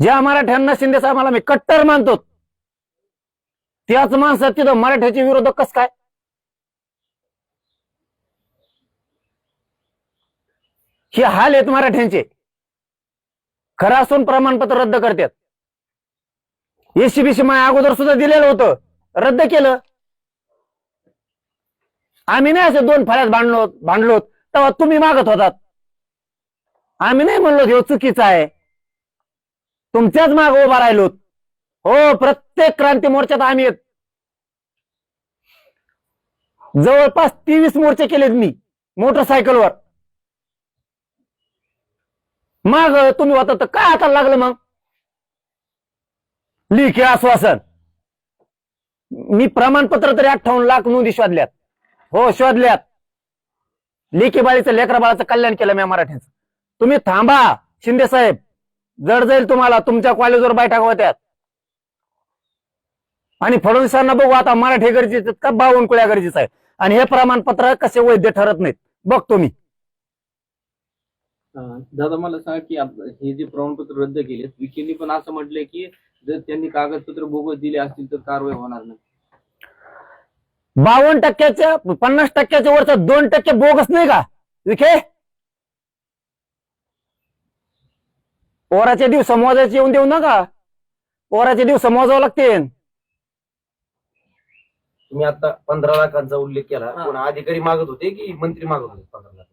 ज्या मराठ्यांना शिंदे साहेबांना मी कट्टर मानतो त्याच माणसात तिथं मराठ्याचे विरोधक कस काय? हे हाल आहेत मराठ्यांचे. खरं असून प्रमाणपत्र रद्द करतात. एसीबीसी माय अगोदर सुद्धा दिलेलं होतं, रद्द केलं. आम्ही नाही असे दोन फळ्यात भांडलो तेव्हा तुम्ही मागत होतात. आम्ही नाही म्हणलो हे चुकीचं आहे, तुमच्याच मागे उभा राहिलो. हो, प्रत्येक क्रांती मोर्चात आम्ही जवळपास 23 मोर्चे केलेत मी मोटरसायकलवर. मग तुम्ही होता तर काय हाताला लागलं? मग लिखी आश्वासन. मी प्रमाणपत्र तरी 58 लाख नोंदी शोधल्यात. हो, शोधल्यात. लेखी बाळीचं लेकरा बाळाचं कल्याण केलं मी मराठ्यांचं. तुम्ही थांबा शिंदे साहेब, जड जाईल तुम्हाला. तुमच्या कॉलेजवर बैठका होत्यात आणि फडणवीसांना बघू आता मराठी गरजेचं का बावनकुळ्या गरजेचं आहे. आणि हे प्रमाणपत्र कसे वैध ठरत नाहीत बघतो मी. दादा मला सांगा की हे जे प्रमाणपत्र रद्द केले, विखेंनी पण असं म्हटलंय की जर त्यांनी कागदपत्र बोगस दिले असतील तर कारवाई होणार नाही. 52%च्या 50%च्या वरचा 2% बोगस नाही का विखे? पोराचे दिवस मोजायचे येऊन देऊ नका. पोराचे दिवस मोजावं लागते. तुम्ही आता 15 लाखांचा उल्लेख केला. कोण अधिकारी मागत होते की मंत्री मागत होते 15 लाख?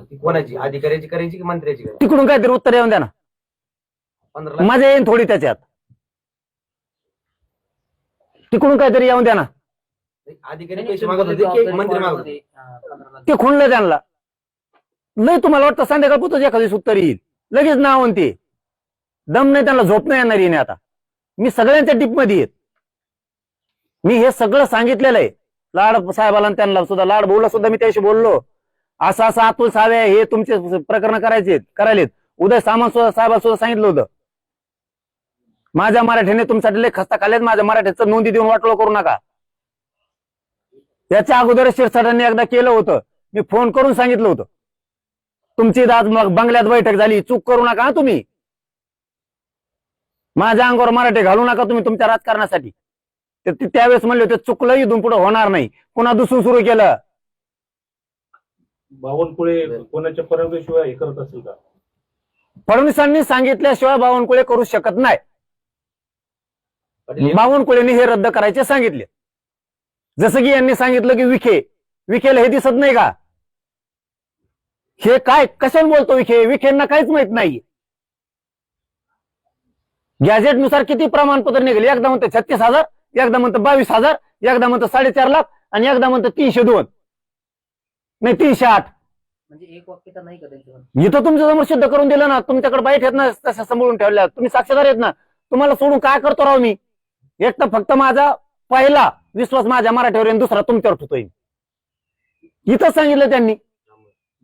ती कोणाची, अधिकाऱ्याची करायची की मंत्र्याची करायची? तिकडून काहीतरी उत्तर येऊन द्या ना. 15 लाख मजा येईन थोडी त्याच्यात. तिकडून काहीतरी येऊन द्या ना. अधिकारी पैसे मागत होते की मंत्री मागत होते? ते खुणलं त्यांना. नाही तुम्हाला वाटतं संध्याकाळपुरतच एखादी उत्तर येईल लगेच नाव ते? दम नाही त्यांना, झोप नाही येणार येणे. आता मी सगळ्यांच्या टिपमध्ये येत. मी हे सगळं सांगितलेलं आहे लाड साहेबाला, त्यांना सुद्धा लाड भाऊला सुद्धा मी त्याशी बोललो. असं असं अतुल सावे हे तुमचे प्रकरण करायलेत. उदय सामंत साहेबाला सुद्धा सांगितलं होतं, माझ्या मराठीने तुमच्यासाठी लय खस्ता खाल्लेत, माझ्या मराठीचं नोंदी देऊन वाटोळ करू नका. त्याच्या अगोदर शिरसाटांनी एकदा केलं होतं, मी फोन करून सांगितलं होतं तुमची आज मग बंगल्यात बैठक झाली, चूक करू नका तुम्ही. माझ्या अंगावर मराठी घालू नका तुम्ही तुमच्या राजकारणासाठी. त्यावेळेस म्हणले होते चुकलं, इथून पुढे होणार नाही. पुन्हा दुसरं सुरू केलं. बावनकुळे कोणाच्या परवानगीशिवाय हे करत असेल का? फडणवीसांनी सांगितल्याशिवाय बावनकुळे करू शकत नाही. बावनकुळेंनी हे रद्द करायचे सांगितले. जसं की यांनी सांगितलं की विखेला हे दिसत नाही का? हे काय कशाला बोलतो विखेंना काहीच माहित नाही. गॅजेटनुसार किती प्रमाणपत्र निघाले? एकदा म्हणतो 36,000, एकदा म्हणतो 22,000, एकदा म्हणतो 4.5 लाख आणि एकदा म्हणतो 302, नाही 308. म्हणजे एक वाक्य तर नाही का त्यांच्यावर? इथं तुमच्या समोर सिद्ध करून दिलं ना. तुमच्याकडे बाईट आहेत ना तशा सांभाळून ठेवल्या, तुम्ही साक्षीदार आहेत ना. तुम्हाला सोडून काय करतो राव मी? एक तर फक्त माझा पहिला विश्वास माझ्या मराठीवर आणि दुसरा तुमच्यावर ठेवतोय. इथं सांगितलं त्यांनी.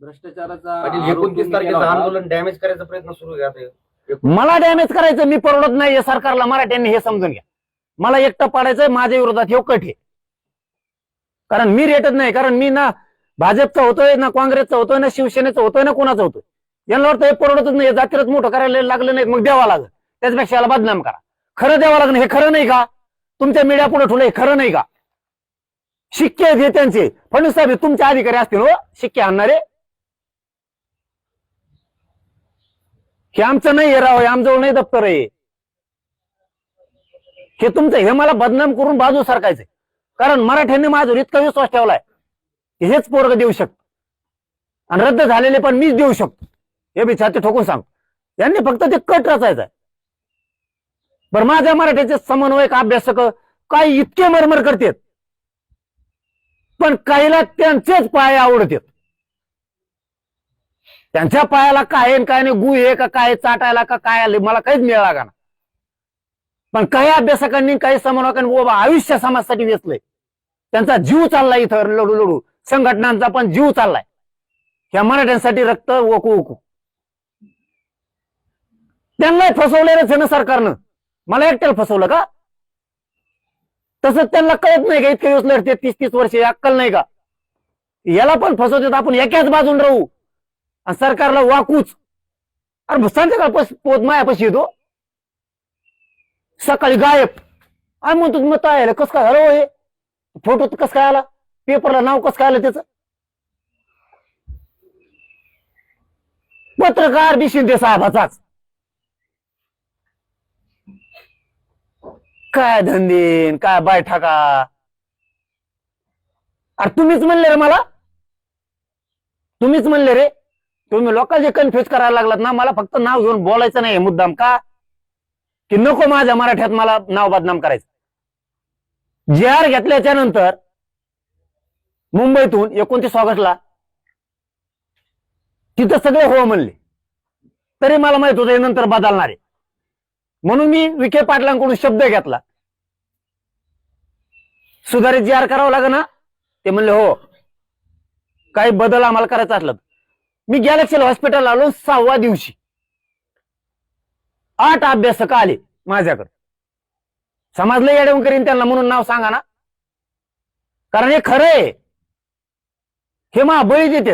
भ्रष्टाचाराचा 29 तारखेचं आंदोलन डॅमेज करायचा प्रयत्न सुरू आहे. मला डॅमेज करायचं मी परवडत नाही सरकारला. मराठ्यांनी हे समजून घ्या. मला एकटं पाडायचंय माझ्या विरोधात हे कट आहे. कारण मी रेटत नाही. कारण मी ना भाजपचा होतोय, ना काँग्रेसचा होतोय, ना शिवसेनेचा होतोय, ना कोणाचा होतोय. यांना वाटतं हे परवडतच नाही, जातीरच मोठं करायला लागलं नाही, मग द्यावा लागेल. त्याच्यापेक्षा याला बदनाम करा. खरं द्यावं लागेल. हे खरं नाही का? तुमच्या मीडिया पुढे ठेवलं हे खरं नाही का? शिक्के आहेत हे त्यांचे. फडणवीस साहेब तुमचे अधिकारी असतील हो शिक्के आणणारे. हे आमचं नाही, हे राव आमजवळ नाही दप्तर आहे. हे तुमचं, हे मला बदनाम करून बाजू सरकायचंय. कारण मराठ्यांनी माझ्यावर इतका विश्वास ठेवलाय की हेच पोरग देऊ शकतो आणि रद्द झालेले पण मीच देऊ शकतो. हे मी छाती ठोकून सांगतो. यांनी फक्त ते कट रचायचंय. बरं, माझ्या मराठीचे समन्वयक अभ्यासक काही इतके मरमर करतात, पण काहीला त्यांचेच पाय आवडतात. त्यांच्या पायाला काय काय नाही, गु आहे का काय चाटायला का काय आले मला काहीच मिळाला का ना. पण काही अभ्यासकांनी काही समन्वयकांनी आयुष्य समाजासाठी वेचलंय. त्यांचा जीव चाललाय इथं लढू लढू. संघटनांचा पण जीव चाललाय. ह्या मराठ्यांसाठी रक्त ओकू ओकू. त्यांना फसवलेलंच आहे ना सरकारनं. मला एकट्याला फसवलं का? तसंच त्यांना कळत नाही का इतके दिवस लढते 30-30 वर्षे, अक्कल नाही का? याला पण फसवतात. आपण एकाच बाजून राहू आणि सरकारला वाकूच. अरे संध्याकाळ पोत मायापाशी येतो, सकाळी गायब. आम्ही म्हणतो मग काय कस काय झालं हो हे, फोटो कस काय आला, पेपरला नाव कस काय आलं त्याचं. पत्रकार बी शिंदे साहेबाचाच. काय धंदे काय बैठका. अरे तुम्हीच म्हणले रे मला, तुम्हीच म्हणले रे. तुम्ही लोकांचे कन्फ्युज करायला लागलात ना. मला फक्त नाव घेऊन बोलायचं नाही मुद्दाम, का की नको माझ्या मराठ्यात मला नाव बदनाम करायचं. JR घेतल्याच्या नंतर मुंबईतून 29 ऑगस्टला तिथं सगळे हो म्हणले, तरी मला माहित होतं हे नंतर बदलणार आहे. म्हणून मी विखे पाटलांकडून शब्द घेतला, सुधारित JR करावं लागेल ना. ते म्हणले हो, काही बदल आम्हाला करायचा असला. मी गॅलेक्सी हॉस्पिटल आलो 6व्या दिवशी 8 अभ्यासक आले माझ्याकडे. समाजला येऊन करीन त्यांना म्हणून नाव सांगा ना, कारण हे खरं आहे. हे बळी देतात.